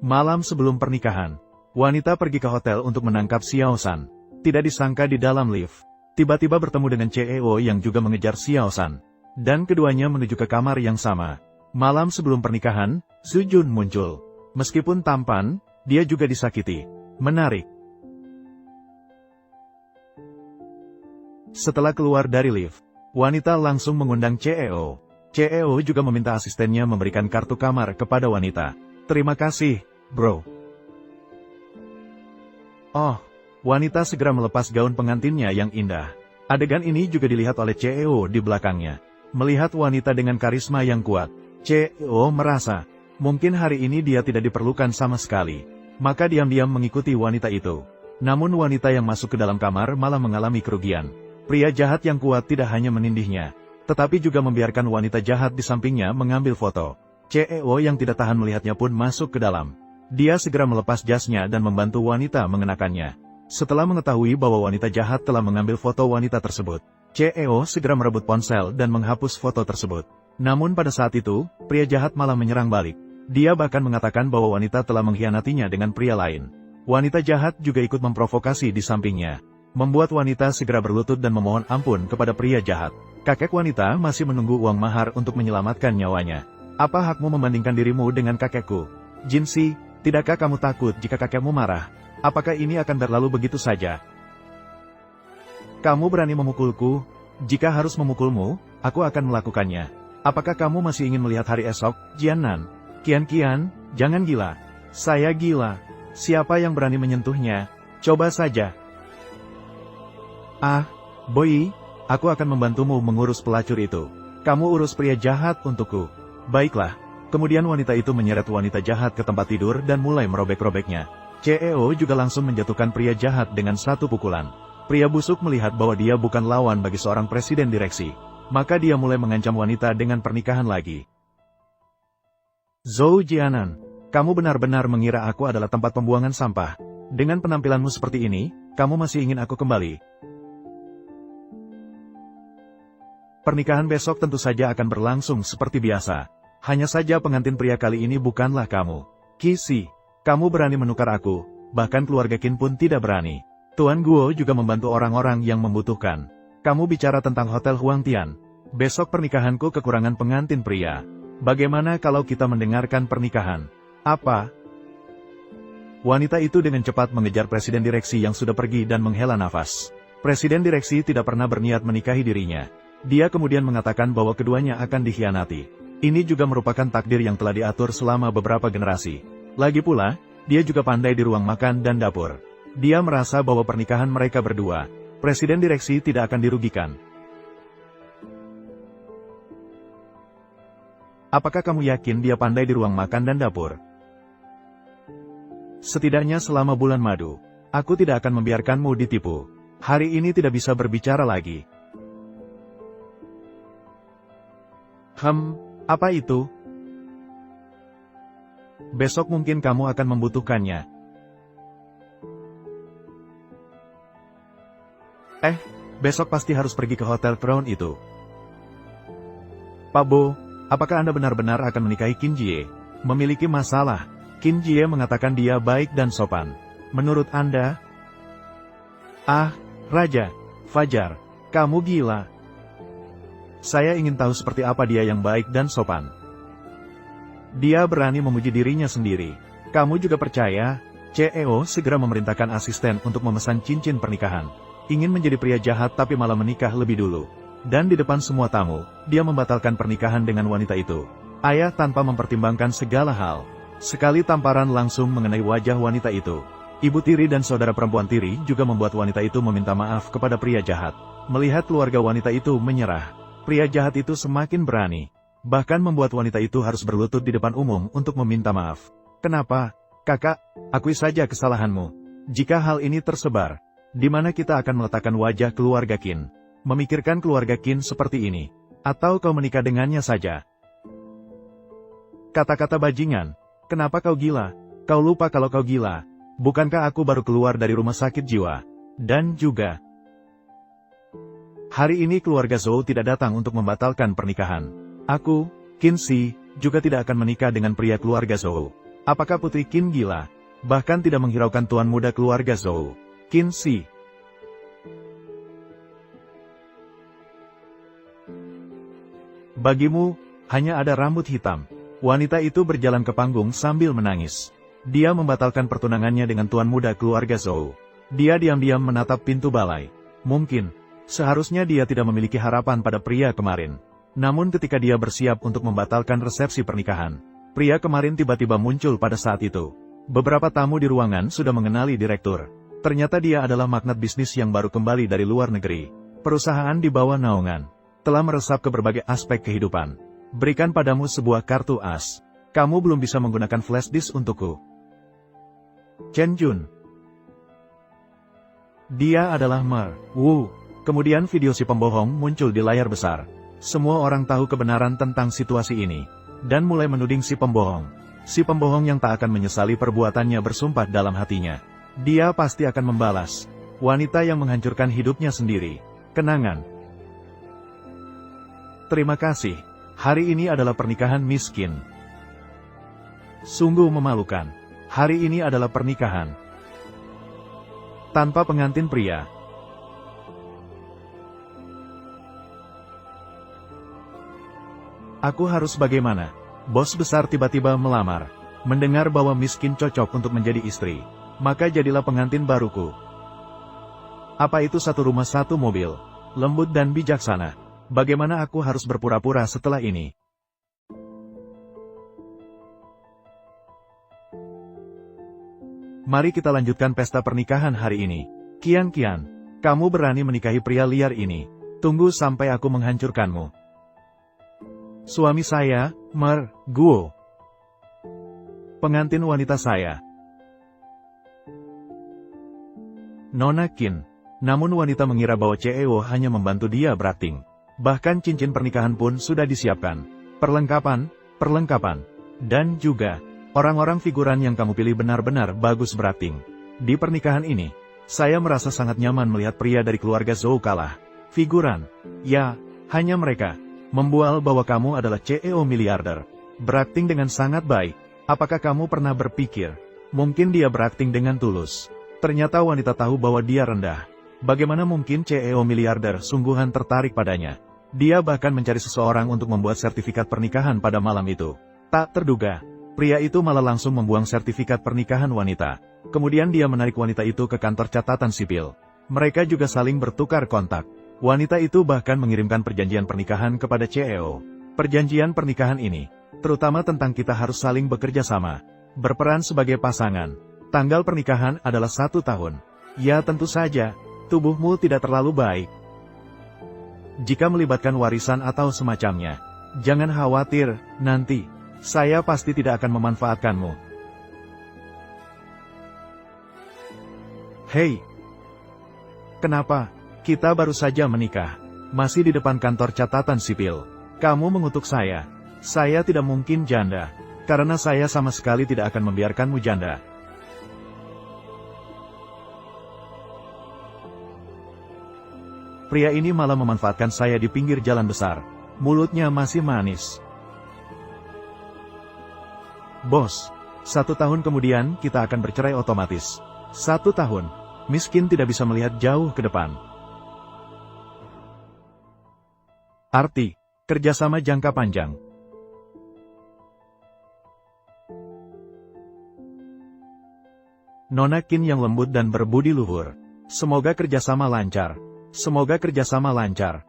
Malam sebelum pernikahan, wanita pergi ke hotel untuk menangkap Xiao San. Tidak disangka di dalam lift, tiba-tiba bertemu dengan CEO yang juga mengejar Xiao San. Dan keduanya menuju ke kamar yang sama. Malam sebelum pernikahan, Su Jun muncul. Meskipun tampan, dia juga disakiti. Menarik. Setelah keluar dari lift, wanita langsung mengundang CEO. CEO juga meminta asistennya memberikan kartu kamar kepada wanita. Terima kasih, bro. Oh, wanita segera melepas gaun pengantinnya yang indah. Adegan ini juga dilihat oleh CEO di belakangnya. Melihat wanita dengan karisma yang kuat, CEO merasa, mungkin hari ini dia tidak diperlukan sama sekali. Maka diam-diam mengikuti wanita itu. Namun wanita yang masuk ke dalam kamar malah mengalami kerugian. Pria jahat yang kuat tidak hanya menindihnya, tetapi juga membiarkan wanita jahat di sampingnya mengambil foto. CEO yang tidak tahan melihatnya pun masuk ke dalam. Dia segera melepas jasnya dan membantu wanita mengenakannya. Setelah mengetahui bahwa wanita jahat telah mengambil foto wanita tersebut, CEO segera merebut ponsel dan menghapus foto tersebut. Namun pada saat itu, pria jahat malah menyerang balik. Dia bahkan mengatakan bahwa wanita telah mengkhianatinya dengan pria lain. Wanita jahat juga ikut memprovokasi di sampingnya, membuat wanita segera berlutut dan memohon ampun kepada pria jahat. Kakek wanita masih menunggu uang mahar untuk menyelamatkan nyawanya. Apa hakmu membandingkan dirimu dengan kakekku? Jinsi, tidakkah kamu takut jika kakekmu marah? Apakah ini akan berlalu begitu saja? Kamu berani memukulku? Jika harus memukulmu, aku akan melakukannya. Apakah kamu masih ingin melihat hari esok, Jianan? Kian, jangan gila. Saya gila. Siapa yang berani menyentuhnya? Coba saja. Ah, Boy, aku akan membantumu mengurus pelacur itu. Kamu urus pria jahat untukku. Baiklah. Kemudian wanita itu menyeret wanita jahat ke tempat tidur dan mulai merobek-robeknya. CEO juga langsung menjatuhkan pria jahat dengan satu pukulan. Pria busuk melihat bahwa dia bukan lawan bagi seorang presiden direksi. Maka dia mulai mengancam wanita dengan pernikahan lagi. Zhou Jianan, kamu benar-benar mengira aku adalah tempat pembuangan sampah. Dengan penampilanmu seperti ini, kamu masih ingin aku kembali? Pernikahan besok tentu saja akan berlangsung seperti biasa. Hanya saja pengantin pria kali ini bukanlah kamu. Kisi, kamu berani menukar aku, bahkan keluarga Qin pun tidak berani. Tuan Guo juga membantu orang-orang yang membutuhkan. Kamu bicara tentang Hotel Huangtian. Besok pernikahanku kekurangan pengantin pria. Bagaimana kalau kita mendengarkan pernikahan? Apa? Wanita itu dengan cepat mengejar presiden direksi yang sudah pergi dan menghela nafas. Presiden direksi tidak pernah berniat menikahi dirinya. Dia kemudian mengatakan bahwa keduanya akan dikhianati. Ini juga merupakan takdir yang telah diatur selama beberapa generasi. Lagi pula, dia juga pandai di ruang makan dan dapur. Dia merasa bahwa pernikahan mereka berdua, presiden direksi tidak akan dirugikan. Apakah kamu yakin dia pandai di ruang makan dan dapur? Setidaknya selama bulan madu, aku tidak akan membiarkanmu ditipu. Hari ini tidak bisa berbicara lagi. Apa itu? Besok mungkin kamu akan membutuhkannya. Besok pasti harus pergi ke Hotel Crown itu. Pak Bo, apakah Anda benar-benar akan menikahi Qin Jie? Memiliki masalah. Qin Jie mengatakan dia baik dan sopan. Menurut Anda? Ah, Raja, Fajar, kamu gila. Saya ingin tahu seperti apa dia yang baik dan sopan. Dia berani memuji dirinya sendiri. Kamu juga percaya? CEO segera memerintahkan asisten untuk memesan cincin pernikahan. Ingin menjadi pria jahat tapi malah menikah lebih dulu. Dan di depan semua tamu, dia membatalkan pernikahan dengan wanita itu. Ayah tanpa mempertimbangkan segala hal. Sekali tamparan langsung mengenai wajah wanita itu. Ibu tiri dan saudara perempuan tiri juga membuat wanita itu meminta maaf kepada pria jahat. Melihat keluarga wanita itu menyerah, pria jahat itu semakin berani. Bahkan membuat wanita itu harus berlutut di depan umum untuk meminta maaf. Kenapa? Kakak, akui saja kesalahanmu. Jika hal ini tersebar, di mana kita akan meletakkan wajah keluarga Qin? Memikirkan keluarga Qin seperti ini. Atau kau menikah dengannya saja? Kata-kata bajingan. Kenapa kau gila? Kau lupa kalau kau gila. Bukankah aku baru keluar dari rumah sakit jiwa? Dan juga, hari ini keluarga Zhou tidak datang untuk membatalkan pernikahan. Aku, Qin Shi, juga tidak akan menikah dengan pria keluarga Zhou. Apakah Putri Qin gila? Bahkan tidak menghiraukan tuan muda keluarga Zhou. Qin Si. Bagimu, hanya ada rambut hitam. Wanita itu berjalan ke panggung sambil menangis. Dia membatalkan pertunangannya dengan tuan muda keluarga Zhou. Dia diam-diam menatap pintu balai. Mungkin, seharusnya dia tidak memiliki harapan pada pria kemarin. Namun ketika dia bersiap untuk membatalkan resepsi pernikahan, pria kemarin tiba-tiba muncul pada saat itu. Beberapa tamu di ruangan sudah mengenali direktur. Ternyata dia adalah magnat bisnis yang baru kembali dari luar negeri. Perusahaan di bawah naungan telah meresap ke berbagai aspek kehidupan. Berikan padamu sebuah kartu as. Kamu belum bisa menggunakan flash disk untukku. Chen Jun. Dia adalah Mer Wu. Kemudian video si pembohong muncul di layar besar. Semua orang tahu kebenaran tentang situasi ini, dan mulai menuding si pembohong. Si pembohong yang tak akan menyesali perbuatannya bersumpah dalam hatinya. Dia pasti akan membalas. Wanita yang menghancurkan hidupnya sendiri. Kenangan. Terima kasih. Hari ini adalah pernikahan miskin. Sungguh memalukan. Hari ini adalah pernikahan tanpa pengantin pria. Aku harus bagaimana? Bos besar tiba-tiba melamar. Mendengar bahwa miskin cocok untuk menjadi istri, maka jadilah pengantin baruku. Apa itu satu rumah satu mobil? Lembut dan bijaksana. Bagaimana aku harus berpura-pura setelah ini? Mari kita lanjutkan pesta pernikahan hari ini. Qian, kamu berani menikahi pria liar ini. Tunggu sampai aku menghancurkanmu. Suami saya, Mer Guo. Pengantin wanita saya, Nona Qin. Namun wanita mengira bahwa CEO hanya membantu dia berakting. Bahkan cincin pernikahan pun sudah disiapkan. Perlengkapan, dan juga orang-orang figuran yang kamu pilih benar-benar bagus berakting. Di pernikahan ini, saya merasa sangat nyaman melihat pria dari keluarga Zhou kalah. Figuran, ya, hanya mereka membual bahwa kamu adalah CEO miliarder. Berakting dengan sangat baik. Apakah kamu pernah berpikir, mungkin dia berakting dengan tulus? Ternyata wanita tahu bahwa dia rendah. Bagaimana mungkin CEO miliarder sungguhan tertarik padanya? Dia bahkan mencari seseorang untuk membuat sertifikat pernikahan pada malam itu. Tak terduga, pria itu malah langsung membuang sertifikat pernikahan wanita. Kemudian dia menarik wanita itu ke kantor catatan sipil. Mereka juga saling bertukar kontak. Wanita itu bahkan mengirimkan perjanjian pernikahan kepada CEO. Perjanjian pernikahan ini, terutama tentang kita harus saling bekerja sama, berperan sebagai pasangan. Tanggal pernikahan adalah 1 tahun. Ya tentu saja, tubuhmu tidak terlalu baik jika melibatkan warisan atau semacamnya. Jangan khawatir, nanti saya pasti tidak akan memanfaatkanmu. Hei, kenapa? Kita baru saja menikah. Masih di depan kantor catatan sipil. Kamu mengutuk saya. Saya tidak mungkin janda, karena saya sama sekali tidak akan membiarkanmu janda. Pria ini malah memanfaatkan saya di pinggir jalan besar. Mulutnya masih manis. Bos, 1 tahun kemudian kita akan bercerai otomatis. 1 tahun. Miskin tidak bisa melihat jauh ke depan. Arti, kerjasama jangka panjang. Nona Qin yang lembut dan berbudi luhur. Semoga kerjasama lancar. Semoga kerjasama lancar.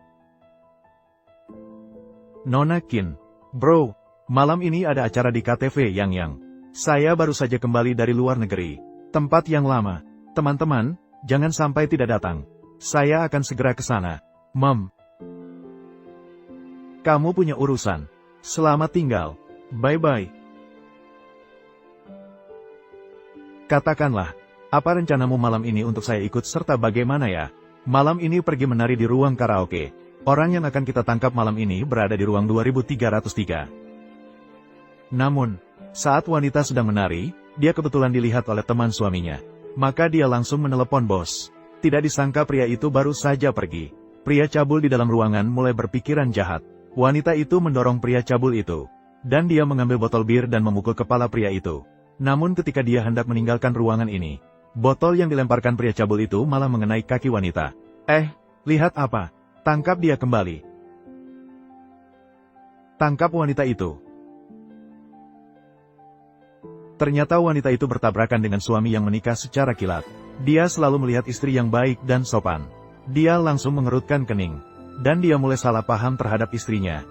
Nona Qin, bro, malam ini ada acara di KTV Yang. Saya baru saja kembali dari luar negeri. Tempat yang lama. Teman-teman, jangan sampai tidak datang. Saya akan segera ke sana. Mom. Kamu punya urusan. Selamat tinggal. Bye-bye. Katakanlah, apa rencanamu malam ini untuk saya ikut serta bagaimana ya? Malam ini pergi menari di ruang karaoke. Orang yang akan kita tangkap malam ini berada di ruang 2303. Namun, saat wanita sedang menari, dia kebetulan dilihat oleh teman suaminya. Maka dia langsung menelepon bos. Tidak disangka pria itu baru saja pergi. Pria cabul di dalam ruangan mulai berpikiran jahat. Wanita itu mendorong pria cabul itu. Dan dia mengambil botol bir dan memukul kepala pria itu. Namun ketika dia hendak meninggalkan ruangan ini, botol yang dilemparkan pria cabul itu malah mengenai kaki wanita. Lihat apa? Tangkap dia kembali. Tangkap wanita itu. Ternyata wanita itu bertabrakan dengan suami yang menikah secara kilat. Dia selalu melihat istri yang baik dan sopan. Dia langsung mengerutkan kening. Dan dia mulai salah paham terhadap istrinya.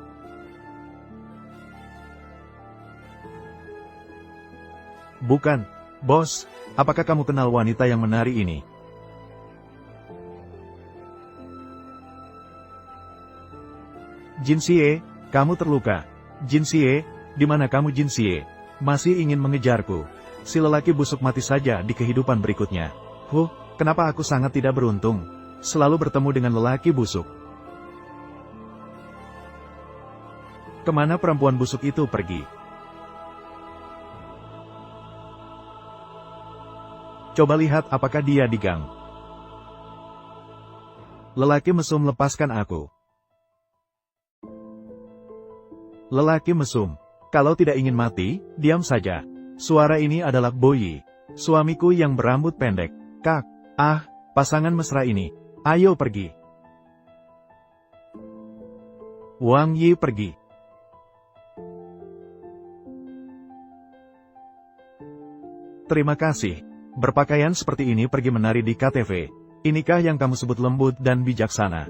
Bukan, bos, apakah kamu kenal wanita yang menari ini? Jin Xie, kamu terluka. Jin Xie, di mana kamu Jin Xie? Masih ingin mengejarku? Si lelaki busuk mati saja di kehidupan berikutnya. Kenapa aku sangat tidak beruntung? Selalu bertemu dengan lelaki busuk. Kemana perempuan busuk itu pergi? Coba lihat apakah dia di gang. Lelaki mesum, lepaskan aku. Lelaki mesum, kalau tidak ingin mati, diam saja. Suara ini adalah Boyi, suamiku yang berambut pendek. Kak, pasangan mesra ini. Ayo pergi. Wang Yi pergi. Terima kasih. Berpakaian seperti ini pergi menari di KTV. Inikah yang kamu sebut lembut dan bijaksana?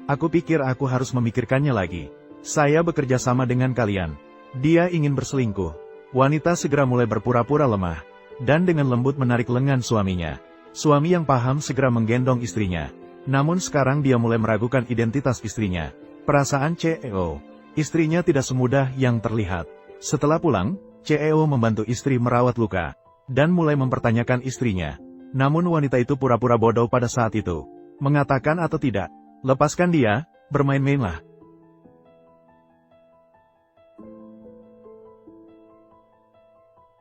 Aku pikir aku harus memikirkannya lagi. Saya bekerja sama dengan kalian. Dia ingin berselingkuh. Wanita segera mulai berpura-pura lemah. Dan dengan lembut menarik lengan suaminya. Suami yang paham segera menggendong istrinya. Namun sekarang dia mulai meragukan identitas istrinya. Perasaan CEO. Istrinya tidak semudah yang terlihat. Setelah pulang, CEO membantu istri merawat luka, dan mulai mempertanyakan istrinya. Namun wanita itu pura-pura bodoh pada saat itu. Mengatakan atau tidak, lepaskan dia, bermain-mainlah.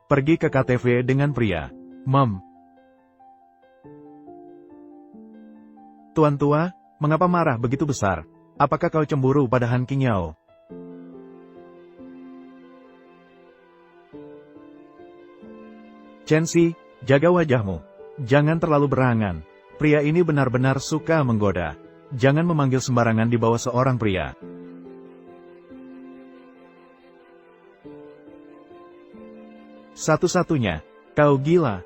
Pergi ke KTV dengan pria. Tuan tua, mengapa marah begitu besar? Apakah kau cemburu pada Han Qingyao? Chen Si, jaga wajahmu. Jangan terlalu berangan. Pria ini benar-benar suka menggoda. Jangan memanggil sembarangan di bawah seorang pria. Satu-satunya, kau gila.